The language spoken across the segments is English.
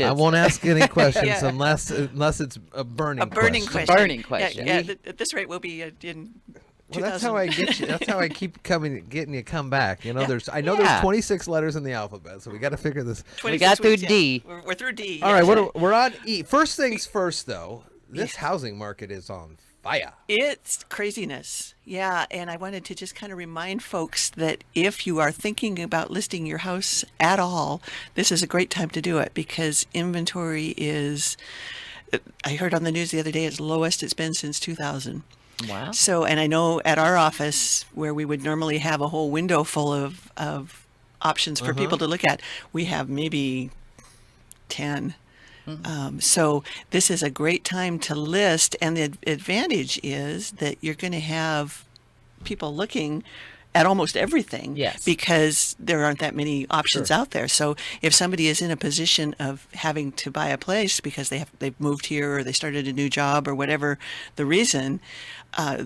I won't ask any questions unless it's a burning question. A burning question. Yeah, at this rate, we'll be in. Well, that's how I get you. That's how I keep getting you come back. You know, there's 26 letters in the alphabet, so we got to figure this. We got through D. We're through D. All right, we're on E. First things first, though. This housing market is on fire. It's craziness. Yeah, and I wanted to just kind of remind folks that if you are thinking about listing your house at all, this is a great time to do it because inventory is. I heard on the news the other day it's lowest it's been since 2000. Wow. So, and I know at our office where we would normally have a whole window full of options for people to look at, we have maybe 10. So this is a great time to list. And the advantage is that you're going to have people looking at almost everything because there aren't that many options out there. So if somebody is in a position of having to buy a place because they've moved here or they started a new job or whatever the reason,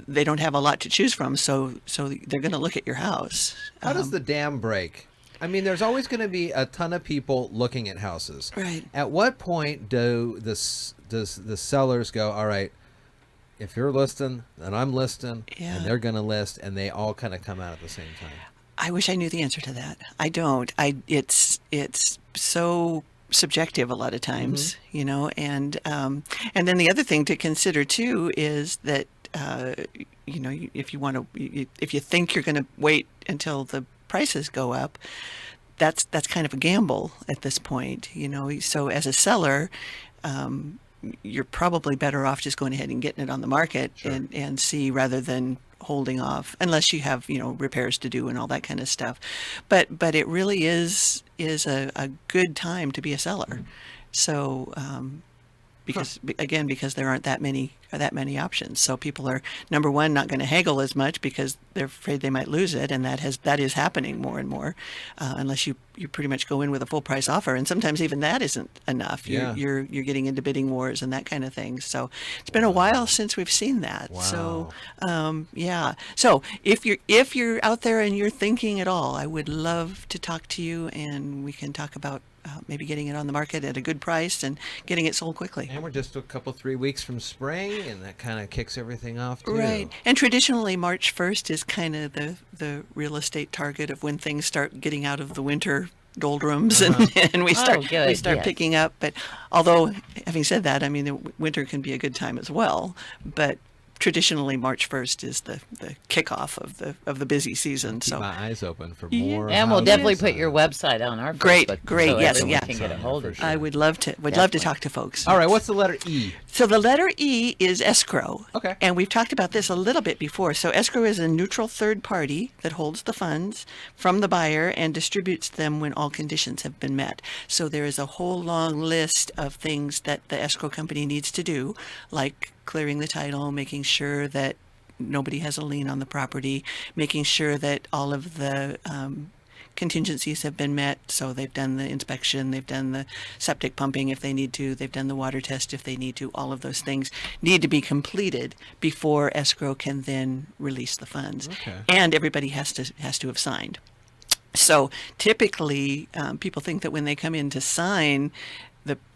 they don't have a lot to choose from. So they're going to look at your house. How does the dam break? I mean, there's always going to be a ton of people looking at houses. Right. At what point does the sellers go, all right, if you're listing, then I'm listing, and they're going to list, and they all kind of come out at the same time? I wish I knew the answer to that. I don't. It's so subjective a lot of times, you know. And then the other thing to consider too is that you know, if you think you're going to wait until the prices go up, that's kind of a gamble at this point, you know. So as a seller, you're probably better off just going ahead and getting it on the market and see rather than holding off, unless you have, you know, repairs to do and all that kind of stuff. But it really is a good time to be a seller. So because there aren't that many options. So people are, number one, not going to haggle as much because they're afraid they might lose it, and that is happening more and more, unless you pretty much go in with a full price offer, and sometimes even that isn't enough. You're getting into bidding wars and that kind of thing. So it's been a while since we've seen that. Wow. So So if you're out there and you're thinking at all, I would love to talk to you, and we can talk about maybe getting it on the market at a good price and getting it sold quickly. And we're just a couple, 3 weeks from spring, and that kind of kicks everything off too. Right. And traditionally March 1st is kind of the real estate target of when things start getting out of the winter doldrums and we start picking up. But although, having said that, I mean, the winter can be a good time as well. But traditionally March 1st is the kickoff of the busy season. Keep so my eyes open for more. And we'll definitely put your website on our Facebook. Great, so yes, everyone can get a hold of you. I would love to talk to folks. All right, what's the letter E? So the letter E is escrow. Okay. And we've talked about this a little bit before. So escrow is a neutral third party that holds the funds from the buyer and distributes them when all conditions have been met. So there is a whole long list of things that the escrow company needs to do, like clearing the title, making sure that nobody has a lien on the property, making sure that all of the contingencies have been met. So they've done the inspection, they've done the septic pumping if they need to, they've done the water test if they need to. All of those things need to be completed before escrow can then release the funds. Okay. And everybody has to have signed. So typically, people think that when they come in to sign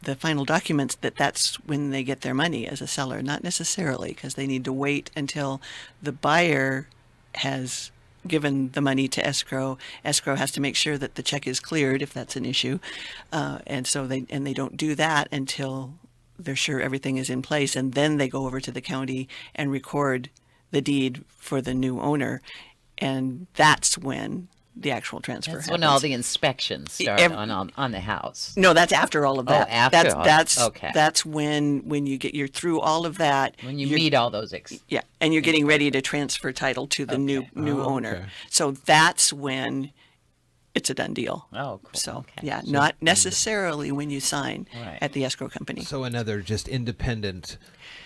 the final documents, that's when they get their money as a seller. Not necessarily, because they need to wait until the buyer has given the money to escrow. Escrow has to make sure that the check is cleared if that's an issue, and so they don't do that until they're sure everything is in place, and then they go over to the county and record the deed for the new owner, and that's when the actual transfer That's happens. when all the inspections start on the house. No, that's after all of that. After that's when you're through all of that. When you meet all those and you're getting ready to transfer title to the new owner. Okay. So that's when it's a done deal. Oh, cool. So not necessarily when you sign at the escrow company. So another just independent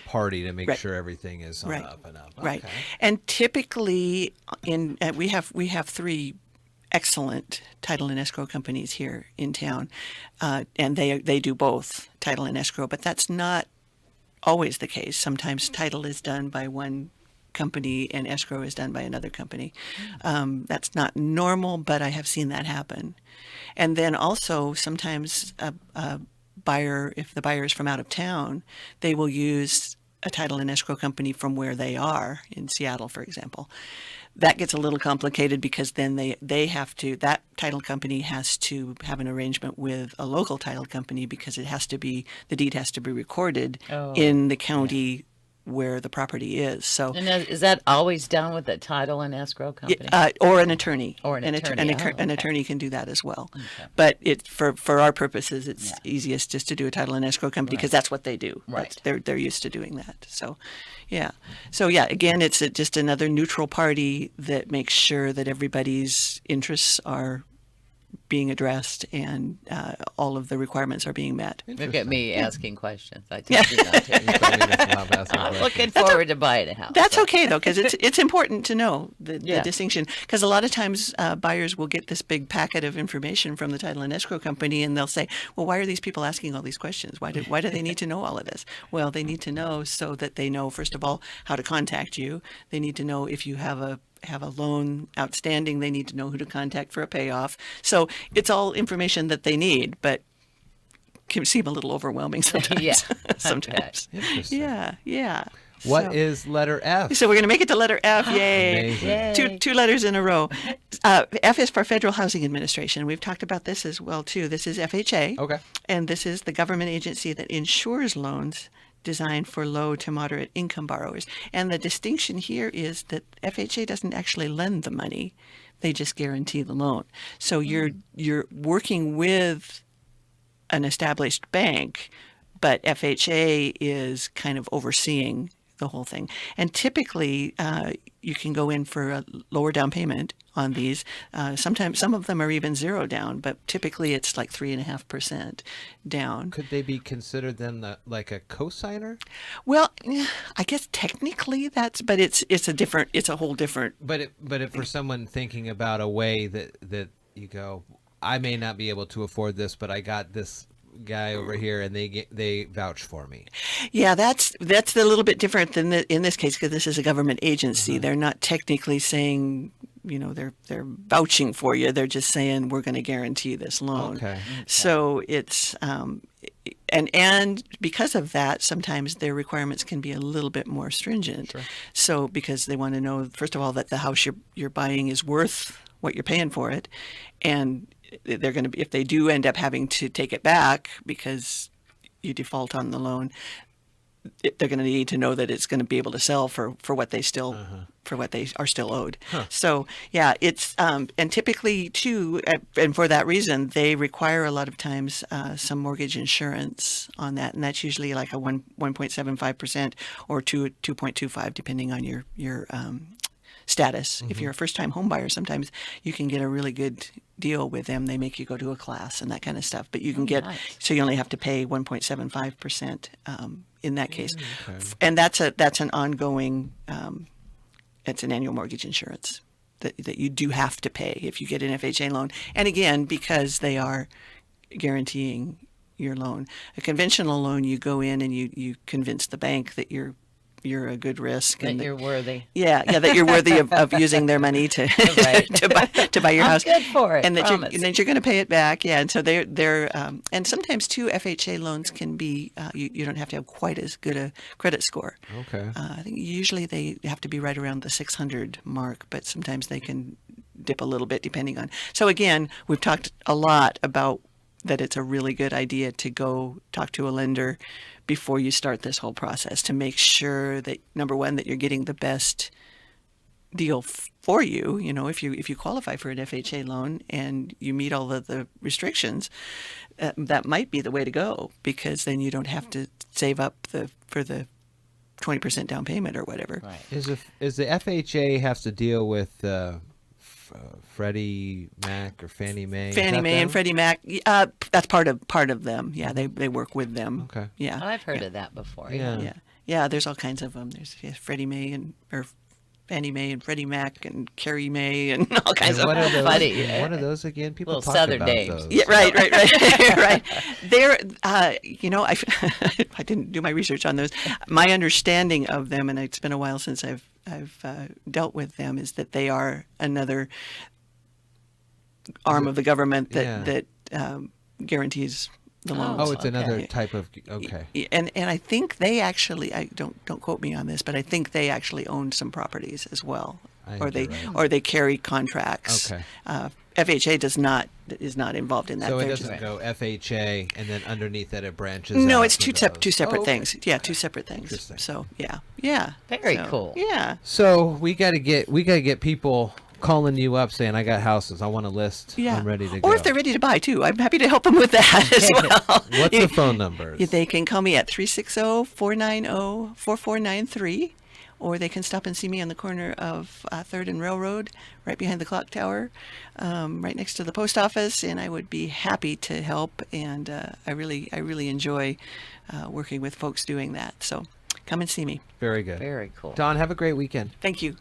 party to make sure everything is on up and up. Okay. Right. And typically we have 3 excellent title and escrow companies here in town, and they do both title and escrow, but that's not always the case. Sometimes title is done by one company and escrow is done by another company. That's not normal, but I have seen that happen. And then also sometimes if the buyer is from out of town, they will use a title and escrow company from where they are, in Seattle, for example. That gets a little complicated because then that title company has to have an arrangement with a local title company because the deed has to be recorded in the county where the property is. So, and is that always done with a title and escrow company? Or an attorney. Or an attorney. An attorney can do that as well. Okay. But for our purposes, it's easiest just to do a title and escrow company because that's what they do. Right. They're used to doing that. So, yeah. So, yeah, again, it's just another neutral party that makes sure that everybody's interests are being addressed and all of the requirements are being met. Look at me asking questions. I told you not to. I'm looking forward to buying a house. That's okay, though, because it's important to know the distinction. Because a lot of times buyers will get this big packet of information from the title and escrow company, and they'll say, well, why are these people asking all these questions? Why do they need to know all of this? Well, they need to know so that they know, first of all, how to contact you. They need to know if you have a loan outstanding, they need to know who to contact for a payoff. So it's all information that they need, but can seem a little overwhelming sometimes. Sometimes. Yeah. What is letter F? So we're going to make it to letter F. Yay. Yay. Two letters in a row. F is for Federal Housing Administration. We've talked about this as well, too. This is FHA. Okay. And this is the government agency that insures loans designed for low to moderate income borrowers. And the distinction here is that FHA doesn't actually lend the money. They just guarantee the loan. So you're working with an established bank, but FHA is kind of overseeing the whole thing. And typically, you can go in for a lower down payment on these. Sometimes some of them are even zero down, but typically it's like 3.5% down. Could they be considered then like a cosigner? Well, I guess technically but it's a whole different. But for someone thinking about a way that you go, I may not be able to afford this, but I got this guy over here and they vouch for me. Yeah, that's a little bit different than in this case because this is a government agency. They're not technically saying, they're vouching for you. They're just saying we're going to guarantee this loan. Okay. So it's and because of that, sometimes their requirements can be a little bit more stringent. Sure. So because they want to know, first of all, that the house you're buying is worth what you're paying for it, and they're going to be, if they do end up having to take it back because you default on the loan, they're going to need to know that it's going to be able to sell for what they still for what they are still owed. So yeah, it's and typically too, and for that reason, they require a lot of times some mortgage insurance on that, and that's usually like a 1.75% or 2.25 depending on your status. If you're a first-time home buyer, sometimes you can get a really good deal with them. They make you go to a class and that kind of stuff. But you can so you only have to pay 1.75% in that case. Okay. And that's an ongoing, it's an annual mortgage insurance that you do have to pay if you get an FHA loan. And again, because they are guaranteeing your loan. A conventional loan, you go in and you convince the bank that you're a good risk and that you're worthy. Yeah, that you're worthy of using their money to to buy your house. I'm good for it. And that you're going to pay it back. Yeah, and so they're and sometimes too FHA loans can be you don't have to have quite as good a credit score. Okay. I think usually they have to be right around the 600 mark, but sometimes they can dip a little bit depending on. So again, we've talked a lot about that it's a really good idea to go talk to a lender before you start this whole process to make sure that, number one, that you're getting the best deal for you. If you qualify for an FHA loan and you meet all of the restrictions, that might be the way to go because then you don't have to save up for the 20% down payment or whatever. Right. Is the FHA has to deal with Freddie Mac or Fannie Mae? Fannie Mae and Freddie Mac. That's part of them. Yeah, they work with them. Okay. Yeah. I've heard of that before. Yeah. There's all kinds of them. There's Freddie Mae or Fannie Mae and Freddie Mac and Carrie Mae and all kinds of. What are those? Funny. What are those again? People little talk Southern about names. those. Yeah, right. Right. They're, I didn't do my research on those. My understanding of them, and it's been a while since I've dealt with them, is that they are another arm of the government that guarantees the loans. Oh, it's another Okay. type of. Okay. And I think they actually, I don't quote me on this, but I think they actually own some properties as well, I or think they you're right. or they carry contracts. Okay. FHA is not involved in that. So it They're doesn't just- go FHA and then underneath that it branches. No, out it's to two those. separate Oh, okay. things. Yeah, two separate things. Interesting. So yeah. Very So, cool. Yeah. So we got to get people calling you up saying, I got houses, I want to list, Yeah. I'm ready to go. Or if they're ready to buy too, I'm happy to help them with that as well. What's the phone number? They can call me at 360-490-4493, or they can stop and see me on the corner of 3rd and Railroad, right behind the clock tower, right next to the post office, and I would be happy to help. And I really enjoy working with folks doing that. So come and see me. Very good. Very cool. Don, have a great weekend. Thank you.